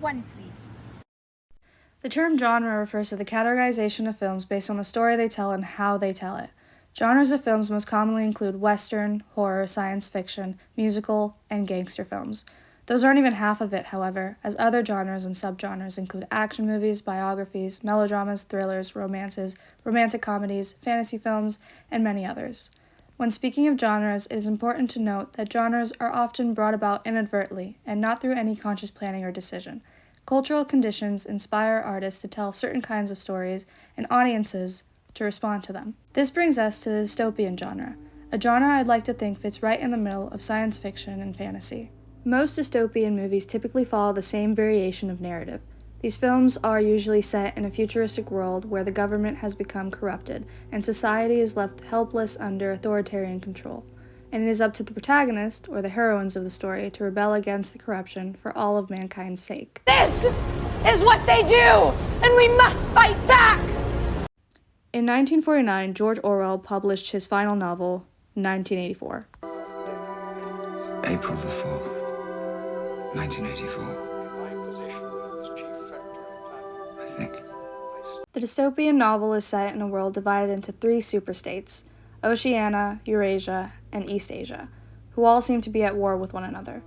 One, please. The term genre refers to the categorization of films based on the story they tell and how they tell it. Genres of films most commonly include Western, horror, science fiction, musical, and gangster films. Those aren't even half of it, however, as other genres and subgenres include action movies, biographies, melodramas, thrillers, romances, romantic comedies, fantasy films, and many others. When speaking of genres, it is important to note that genres are often brought about inadvertently and not through any conscious planning or decision. Cultural conditions inspire artists to tell certain kinds of stories and audiences to respond to them. This brings us to the dystopian genre, a genre I'd like to think fits right in the middle of science fiction and fantasy. Most dystopian movies typically follow the same variation of narrative. These films are usually set in a futuristic world where the government has become corrupted and society is left helpless under authoritarian control. And it is up to the protagonist, or the heroines of the story, to rebel against the corruption for all of mankind's sake. This is what they do, and we must fight back! In 1949, George Orwell published his final novel, 1984. April the 4th, 1984. I think. The dystopian novel is set in a world divided into three superstates, Oceania, Eurasia, and East Asia, who all seem to be at war with one another.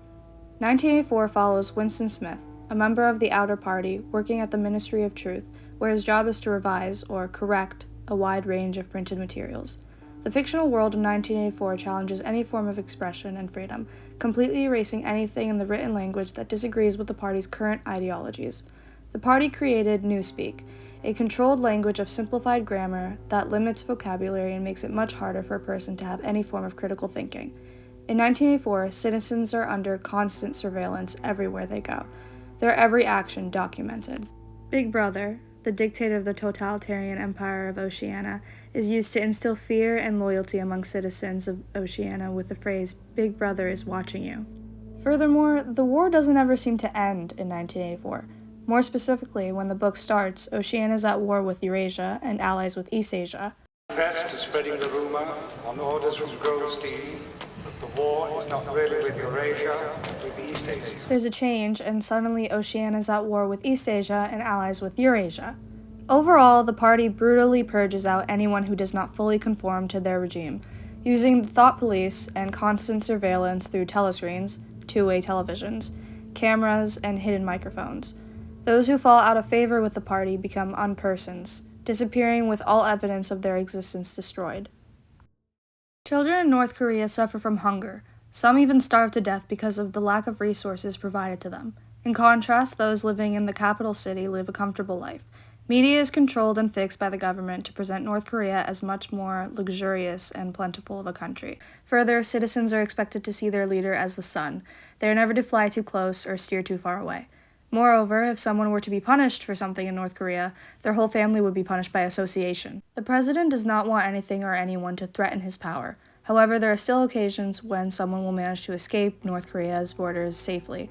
1984 follows Winston Smith, a member of the Outer Party working at the Ministry of Truth, where his job is to revise or correct a wide range of printed materials. The fictional world of 1984 challenges any form of expression and freedom, completely erasing anything in the written language that disagrees with the party's current ideologies. The party created Newspeak, a controlled language of simplified grammar that limits vocabulary and makes it much harder for a person to have any form of critical thinking. In 1984, citizens are under constant surveillance everywhere they go, their every action documented. Big Brother, the dictator of the totalitarian empire of Oceania, is used to instill fear and loyalty among citizens of Oceania with the phrase, "Big Brother is watching you." Furthermore, the war doesn't ever seem to end in 1984. More specifically, when the book starts, Oceania is at war with Eurasia and allies with East Asia. Press is spreading the rumor on orders from Goldstein that the war is not really with Eurasia, but with East Asia. There's a change, and suddenly Oceania is at war with East Asia and allies with Eurasia. Overall, the party brutally purges out anyone who does not fully conform to their regime, using the thought police and constant surveillance through telescreens, two-way televisions, cameras, and hidden microphones. Those who fall out of favor with the party become unpersons, disappearing with all evidence of their existence destroyed. Children in North Korea suffer from hunger. Some even starve to death because of the lack of resources provided to them. In contrast, those living in the capital city live a comfortable life. Media is controlled and fixed by the government to present North Korea as much more luxurious and plentiful of a country. Further, citizens are expected to see their leader as the sun. They are never to fly too close or steer too far away. Moreover, if someone were to be punished for something in North Korea, their whole family would be punished by association. The president does not want anything or anyone to threaten his power. However, there are still occasions when someone will manage to escape North Korea's borders safely.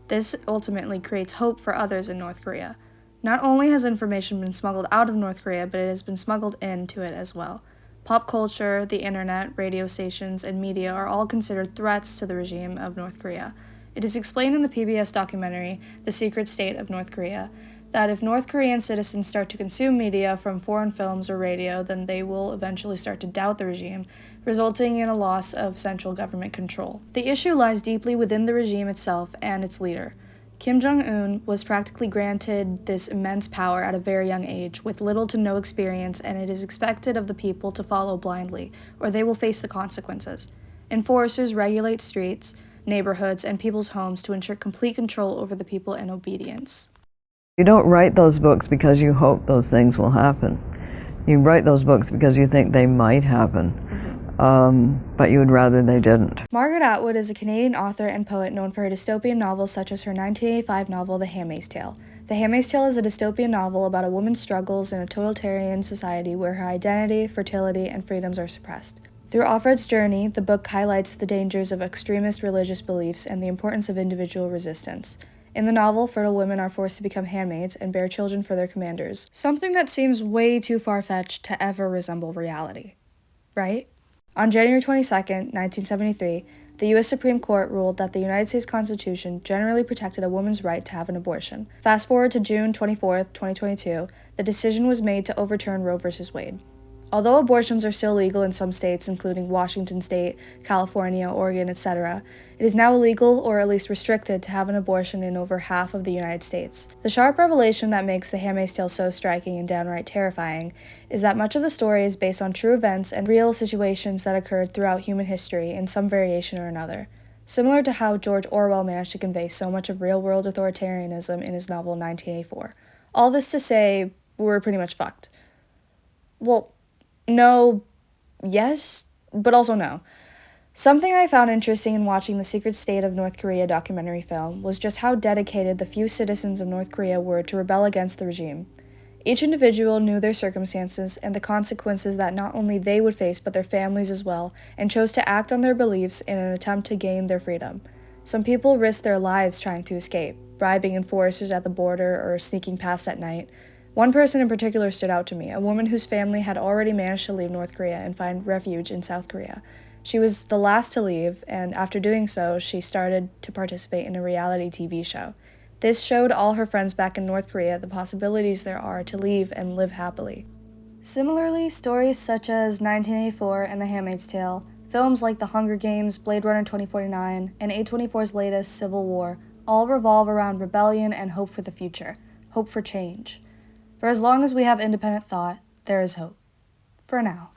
This ultimately creates hope for others in North Korea. Not only has information been smuggled out of North Korea, but it has been smuggled into it as well. Pop culture, the internet, radio stations, and media are all considered threats to the regime of North Korea. It is explained in the PBS documentary, The Secret State of North Korea, that if North Korean citizens start to consume media from foreign films or radio, then they will eventually start to doubt the regime, resulting in a loss of central government control. The issue lies deeply within the regime itself and its leader. Kim Jong-un was practically granted this immense power at a very young age, with little to no experience, and it is expected of the people to follow blindly, or they will face the consequences. Enforcers regulate streets, neighborhoods, and people's homes to ensure complete control over the people and obedience. You don't write those books because you hope those things will happen. You write those books because you think they might happen, but you would rather they didn't. Margaret Atwood is a Canadian author and poet known for her dystopian novels such as her 1985 novel The Handmaid's Tale. The Handmaid's Tale is a dystopian novel about a woman's struggles in a totalitarian society where her identity, fertility, and freedoms are suppressed. Through Offred's journey, the book highlights the dangers of extremist religious beliefs and the importance of individual resistance. In the novel, fertile women are forced to become handmaids and bear children for their commanders, something that seems way too far-fetched to ever resemble reality. Right? On January 22, 1973, the U.S. Supreme Court ruled that the United States Constitution generally protected a woman's right to have an abortion. Fast forward to June 24, 2022, the decision was made to overturn Roe v. Wade. Although abortions are still legal in some states, including Washington State, California, Oregon, etc., it is now illegal or at least restricted to have an abortion in over half of the United States. The sharp revelation that makes The Handmaid's Tale so striking and downright terrifying is that much of the story is based on true events and real situations that occurred throughout human history in some variation or another, similar to how George Orwell managed to convey so much of real-world authoritarianism in his novel 1984. All this to say, we're pretty much fucked. Well, no, yes, but also no. Something I found interesting in watching the Secret State of North Korea documentary film was just how dedicated the few citizens of North Korea were to rebel against the regime. Each individual knew their circumstances and the consequences that not only they would face but their families as well, and chose to act on their beliefs in an attempt to gain their freedom. Some people risked their lives trying to escape, bribing enforcers at the border or sneaking past at night. One person in particular stood out to me, a woman whose family had already managed to leave North Korea and find refuge in South Korea. She was the last to leave, and after doing so, she started to participate in a reality TV show. This showed all her friends back in North Korea the possibilities there are to leave and live happily. Similarly, stories such as 1984 and The Handmaid's Tale, films like The Hunger Games, Blade Runner 2049, and A24's latest, Civil War, all revolve around rebellion and hope for the future, hope for change. For as long as we have independent thought, there is hope. For now.